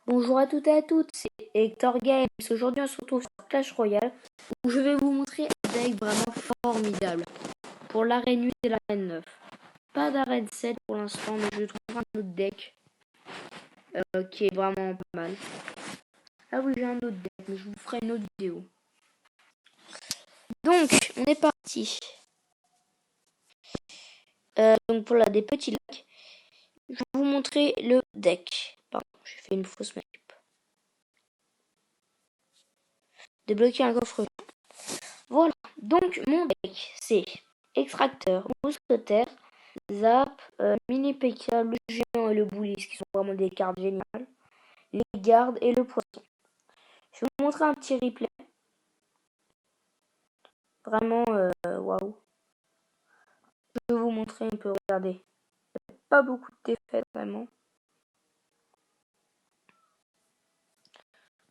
Bonjour à toutes et à toutes, c'est Hector Games. Aujourd'hui on se retrouve sur Clash Royale où je vais vous montrer un deck vraiment formidable pour l'arène 8 et l'arène 9. Pas d'arène 7 pour l'instant, mais je trouve un autre deck qui est vraiment pas mal. Ah oui, j'ai un autre deck, mais je vous ferai une autre vidéo. Donc, on est parti. Donc pour des petits lacs, je vais vous montrer le deck. Pardon, j'ai fait une fausse manip. Débloquer un coffre. Voilà, donc mon deck, c'est extracteur, mousquetaire, zap, mini P.K.A, le géant et le boulis, qui sont vraiment des cartes géniales, les gardes et le poisson. Je vais vous montrer un petit replay. Vraiment, waouh. Je vais vous montrer un peu, regardez. Pas beaucoup de défaites, vraiment.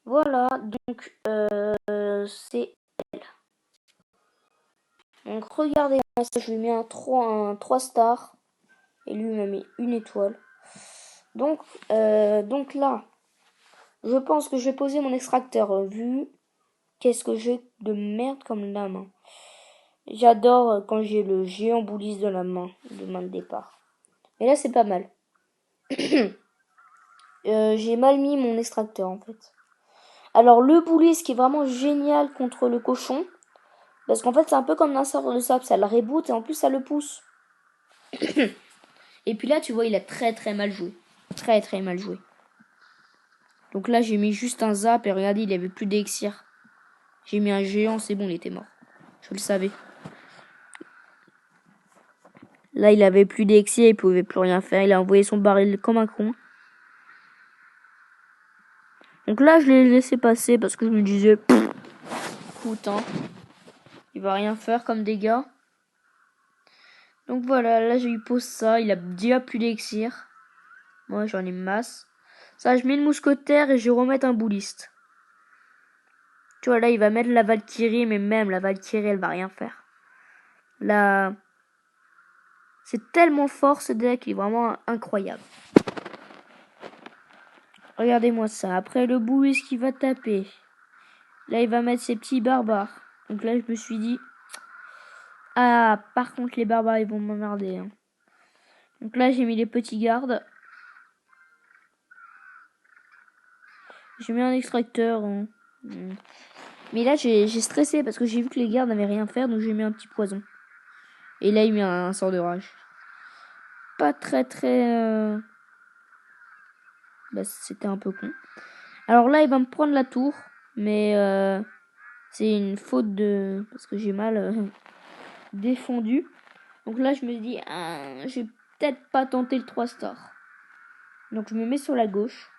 Voilà, donc, c'est elle. Donc, regardez, ça, je lui ai mis un 3 stars. Et lui m'a mis une étoile. Donc là, je pense que je vais poser mon extracteur vu qu'est-ce que j'ai de merde comme la main. J'adore quand j'ai le géant boulis de la main de départ. Et là, c'est pas mal. J'ai mal mis mon extracteur en fait. Alors le boulis qui est vraiment génial contre le cochon. Parce qu'en fait, c'est un peu comme un sort de sable. Ça le reboot et en plus, ça le pousse. Et puis là, tu vois, il a très très mal joué. Très très mal joué. Donc là, j'ai mis juste un zap et regardez, il avait plus d'élixir. J'ai mis un géant, c'est bon, il était mort. Je le savais. Là, il avait plus d'élixir, il pouvait plus rien faire. Il a envoyé son baril comme un con. Donc là, je l'ai laissé passer parce que je me disais, putain, il va rien faire comme dégâts. Donc voilà, là, j'ai eu pause ça. Il a déjà plus d'élixir. Moi, j'en ai masse. Ça, je mets le mousquetaire et je vais remettre un bouliste. Tu vois, là, il va mettre la Valkyrie, mais même la Valkyrie, elle va rien faire. Là, c'est tellement fort ce deck, il est vraiment incroyable. Regardez-moi ça. Après le bouliste qui va taper. Là, il va mettre ses petits barbares. Donc là, je me suis dit, ah, par contre, les barbares, ils vont m'emmerder. Hein. Donc là, j'ai mis les petits gardes. J'ai mis un extracteur. Hein. Mais là, j'ai stressé parce que j'ai vu que les gardes n'avaient rien faire, donc j'ai mis un petit poison. Et là, il met un sort de rage. Pas très très... Bah, c'était un peu con. Alors là, il va me prendre la tour. Mais c'est une faute de... Parce que j'ai mal défendu. Donc là, je me dis, je vais peut-être pas tenter le 3 stars. Donc je me mets sur la gauche.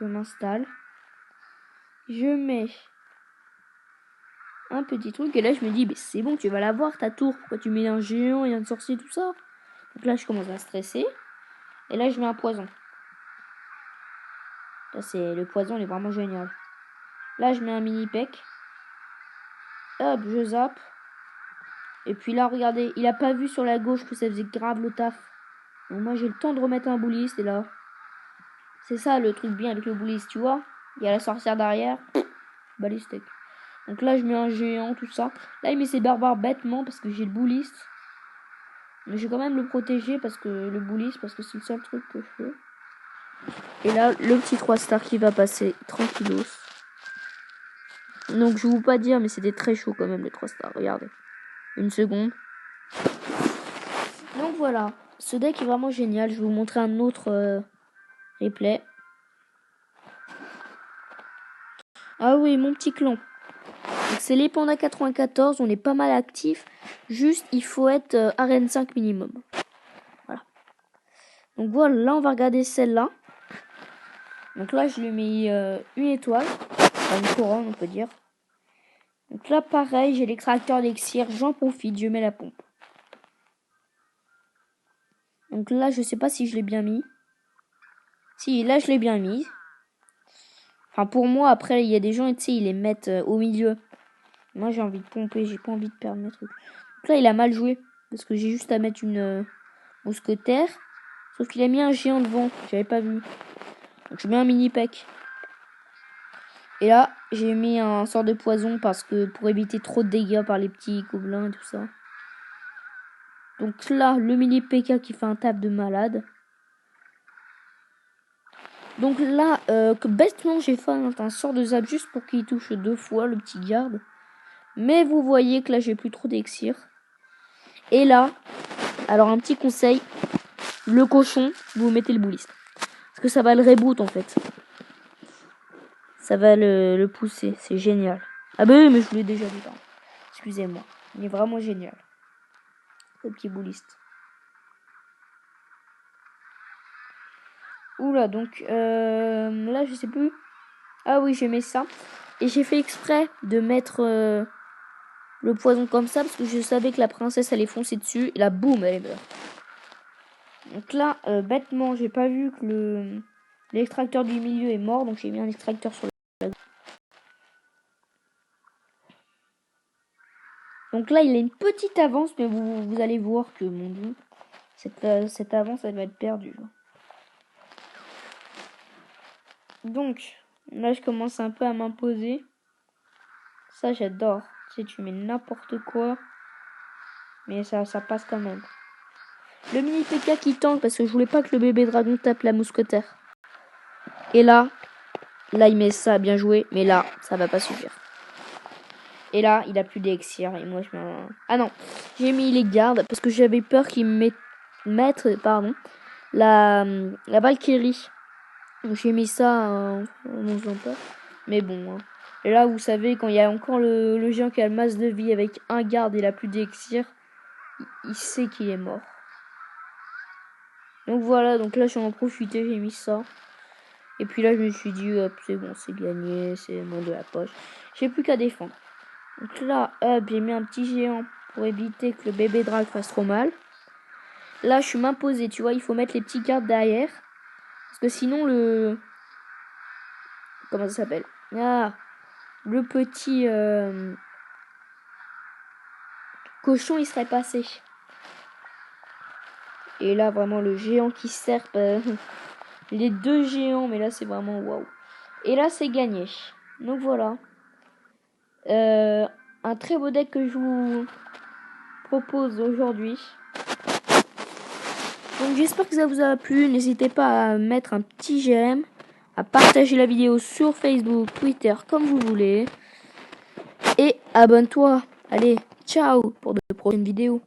Je m'installe. Je mets un petit truc. Et là, je me dis, c'est bon, tu vas l'avoir ta tour. Pourquoi tu mets un géant et un sorcier, tout ça? Donc là, je commence à stresser. Et là, je mets un poison. Là, c'est le poison, il est vraiment génial. Là, je mets un mini pec. Hop, je zappe. Et puis là, regardez, il a pas vu sur la gauche que ça faisait grave le taf. Donc moi, j'ai le temps de remettre un bouliste. Et là, c'est ça le truc bien avec le bouliste, tu vois. Il y a la sorcière derrière. Balistique. Donc là, je mets un géant, tout ça. Là, il met ses barbares bêtement parce que j'ai le bouliste. Mais je vais quand même le protéger parce que le bouliste, parce que c'est le seul truc que je fais. Et là, le petit 3 stars qui va passer tranquillos. Donc, je ne vous pas dire, mais c'était très chaud quand même, les 3 stars. Regardez. Une seconde. Donc voilà. Ce deck est vraiment génial. Je vais vous montrer un autre replay. Ah oui, mon petit clan. C'est les Panda 94, on est pas mal actif. Juste, il faut être arène 5 minimum. Voilà. Donc voilà, là on va regarder celle-là. Donc là, je lui ai mis une étoile. Enfin, une couronne, on peut dire. Donc là, pareil, j'ai l'extracteur d'élixir. J'en profite, je mets la pompe. Donc là, je sais pas si je l'ai bien mis. Si, là, je l'ai bien mis. Enfin, pour moi, après, il y a des gens, tu sais, ils les mettent au milieu. Moi, j'ai envie de pomper, j'ai pas envie de perdre mes trucs. Donc là, il a mal joué. Parce que j'ai juste à mettre une mousquetaire. Sauf qu'il a mis un géant devant. J'avais pas vu. Donc je mets un mini pec. Et là, j'ai mis un sort de poison parce que pour éviter trop de dégâts par les petits gobelins et tout ça. Donc là, le mini PK qui fait un tap de malade. Donc là, bêtement, j'ai fait un sort de zap juste pour qu'il touche 2 fois le petit garde. Mais vous voyez que là, j'ai plus trop d'exir. Et là, alors un petit conseil, le cochon, vous mettez le bouliste. Parce que ça va le reboot en fait. Ça va le pousser, c'est génial. Ah bah oui, mais je vous l'ai déjà dit. Pardon. Excusez-moi, il est vraiment génial. Le petit bouliste. Oula, donc là, je sais plus. Ah oui, j'ai mis ça. Et j'ai fait exprès de mettre le poison comme ça parce que je savais que la princesse allait foncer dessus. Et là, boum, elle meurt. Donc là, bêtement, j'ai pas vu que l'extracteur du milieu est mort. Donc j'ai mis un extracteur sur le... Donc là, il a une petite avance. Mais vous allez voir que, mon dieu, cette avance, elle va être perdue. Donc, là, je commence un peu à m'imposer. Ça, j'adore. Tu sais, tu mets n'importe quoi. Mais ça passe quand même. Le mini PK qui tank parce que je voulais pas que le bébé dragon tape la mousquetaire. Et là, il met ça, bien joué. Mais là, ça va pas suffire. Et là, il a plus d'élixir. Et moi, je mets un... Ah non, j'ai mis les gardes parce que j'avais peur qu'il mette la Valkyrie. Donc j'ai mis ça en faisant peur. Mais bon, hein. Et là, vous savez, quand il y a encore le géant qui a le masse de vie avec un garde et il a plus d'élixir, il sait qu'il est mort. Donc voilà, donc là, j'en ai profité, j'ai mis ça. Et puis là, je me suis dit, hop, c'est bon, c'est gagné, c'est moins de la poche. J'ai plus qu'à défendre. Donc là, hop, j'ai mis un petit géant pour éviter que le bébé drague fasse trop mal. Là, je suis m'imposé, tu vois, il faut mettre les petits gardes derrière. Parce que sinon, comment ça s'appelle? Ah, le petit cochon, il serait passé. Et là, vraiment, le géant qui sert. Les 2 géants, mais là, c'est vraiment waouh. Et là, c'est gagné. Donc voilà. Un très beau deck que je vous propose aujourd'hui. Donc j'espère que ça vous a plu. N'hésitez pas à mettre un petit j'aime, à partager la vidéo sur Facebook, Twitter, comme vous voulez. Et abonne-toi. Allez, ciao pour de prochaines vidéos.